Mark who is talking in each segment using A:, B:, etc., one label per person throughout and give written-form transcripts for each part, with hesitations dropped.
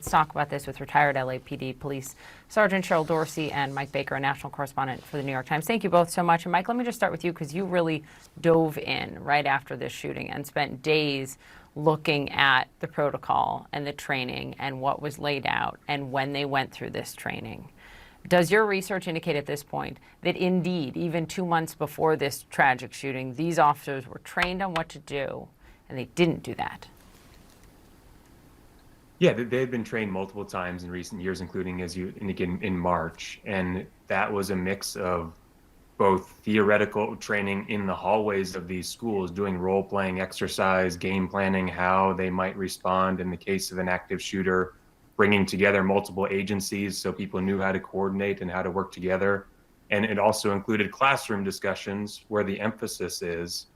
A: Let's talk about this with retired LAPD Police Sergeant Cheryl Dorsey and Mike Baker, a national correspondent for the New York Times. Thank you both so much. And Mike, let me just start with you because you really dove in right after this shooting and spent days looking at the protocol and the training and what was laid out and when they went through this training. Does your research indicate at this point that indeed, even 2 months before this tragic shooting, these officers were trained on what to do and they didn't do that?
B: Yeah, they had been trained multiple times in recent years, including, as you indicated, in March. And that was a mix of both theoretical training in the hallways of these schools, doing role-playing exercise, game planning, how they might respond in the case of an active shooter, bringing together multiple agencies so people knew how to coordinate and how to work together. And it also included classroom discussions where the emphasis is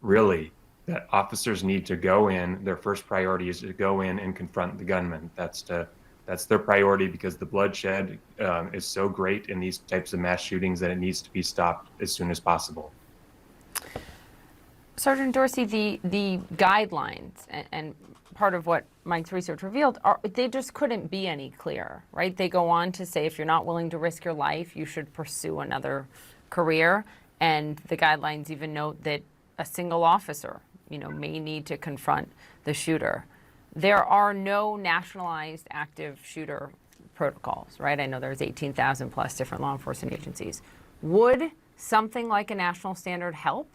B: really that officers need to go in. Their first priority is to go in and confront the gunman. That's their priority because the bloodshed is so great in these types of mass shootings that it needs to be stopped as soon as possible.
A: Sergeant Dorsey, the guidelines and part of what Mike's research revealed they just couldn't be any clearer, right? They go on to say if you're not willing to risk your life, you should pursue another career. And the guidelines even note that a single officer, may need to confront the shooter. There are no nationalized active shooter protocols, right? I know there's 18,000 plus different law enforcement agencies. Would something like a national standard help?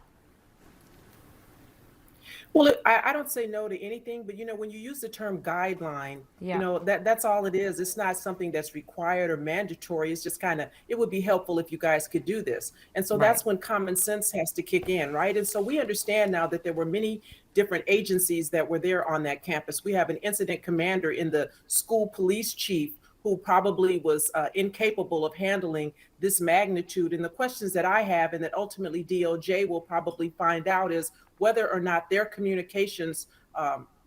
C: Well, I don't say no to anything, but when you use the term guideline, that's all it is. It's not something that's required or mandatory. It's just it would be helpful if you guys could do this. And so that's when common sense has to kick in, right? And so we understand now that there were many different agencies that were there on that campus. We have an incident commander in the school police chief who probably was incapable of handling this magnitude. And the questions that I have and that ultimately DOJ will probably find out is whether or not their communications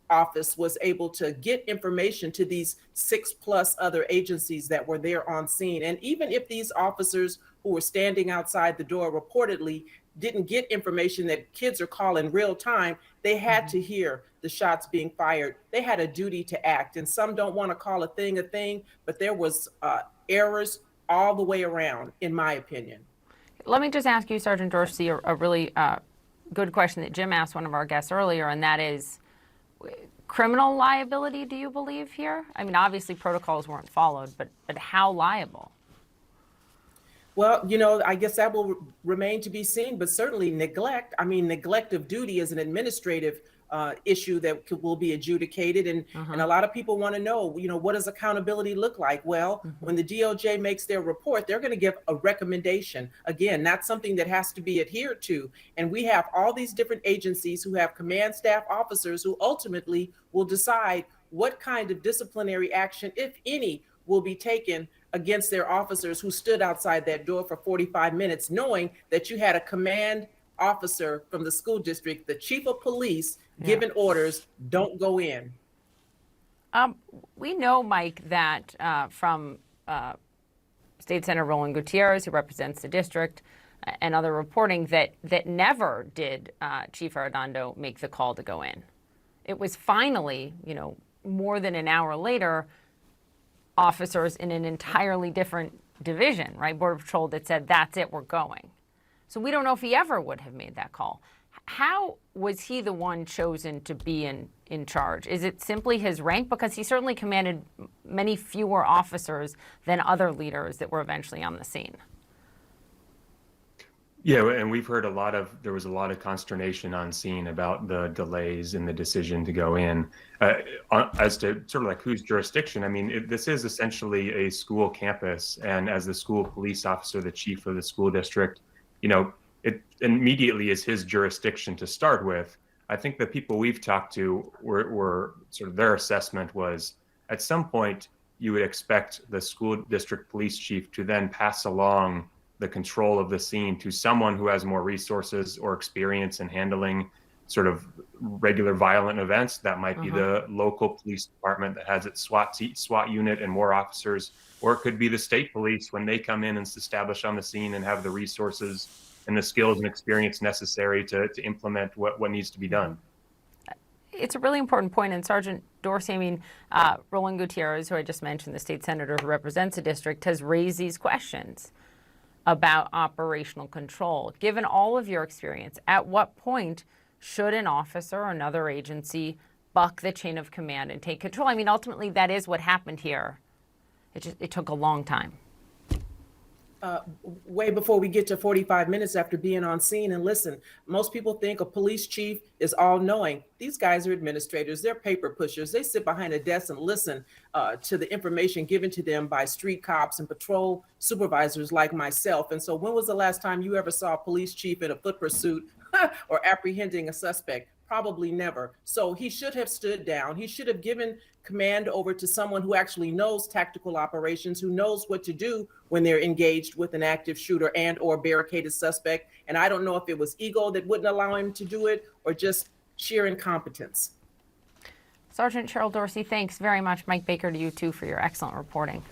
C: office was able to get information to these 6+ other agencies that were there on scene. And even if these officers who were standing outside the door reportedly didn't get information that kids are calling real time, they had to hear the shots being fired. They had a duty to act. And some don't want to call a thing, but there was errors all the way around, in my opinion.
A: Let me just ask you, Sergeant Dorsey, a really good question that Jim asked one of our guests earlier, and that is criminal liability, do you believe here? I mean, obviously protocols weren't followed, but how liable?
C: Well, I guess that will remain to be seen, but certainly neglect. I mean, neglect of duty is an administrative issue that will be adjudicated. And a lot of people want to know, what does accountability look like? Well, when the DOJ makes their report, they're going to give a recommendation. Again, not something that has to be adhered to. And we have all these different agencies who have command staff officers who ultimately will decide what kind of disciplinary action, if any, will be taken against their officers who stood outside that door for 45 minutes, knowing that you had a command officer from the school district, the chief of police, giving orders, don't go in.
A: We know, Mike, that from State Senator Roland Gutierrez, who represents the district, and other reporting that never did Chief Arredondo make the call to go in. It was finally, more than an hour later, officers in an entirely different division, right, Border Patrol, that said, that's it, we're going. So we don't know if he ever would have made that call. How was he the one chosen to be in charge? Is it simply his rank? Because he certainly commanded many fewer officers than other leaders that were eventually on the scene.
B: Yeah, and we've heard there was a lot of consternation on scene about the delays in the decision to go in. As to sort of like whose jurisdiction, I mean, this is essentially a school campus, and as the school police officer, the chief of the school district, it immediately is his jurisdiction to start with. I think the people we've talked to were sort of their assessment was at some point you would expect the school district police chief to then pass along the control of the scene to someone who has more resources or experience in handling sort of regular violent events. That might be the local police department that has its SWAT unit and more officers, or it could be the state police when they come in and establish on the scene and have the resources and the skills and experience necessary to implement what needs to be done.
A: It's a really important point, and Sergeant Dorsey, I mean, Roland Gutierrez, who I just mentioned, the state senator who represents the district, has raised these questions about operational control. Given all of your experience, at what point should an officer or another agency buck the chain of command and take control? I mean, ultimately, that is what happened here. It took a long time.
C: Way before we get to 45 minutes after being on scene. And listen, most people think a police chief is all knowing. These guys are administrators, they're paper pushers. They sit behind a desk and listen to the information given to them by street cops and patrol supervisors like myself. And so when was the last time you ever saw a police chief in a foot pursuit or apprehending a suspect? Probably never. So he should have stood down. He should have given command over to someone who actually knows tactical operations, who knows what to do when they're engaged with an active shooter and or barricaded suspect. And I don't know if it was ego that wouldn't allow him to do it or just sheer incompetence.
A: Sergeant Cheryl Dorsey, thanks very much. Mike Baker, to you too for your excellent reporting.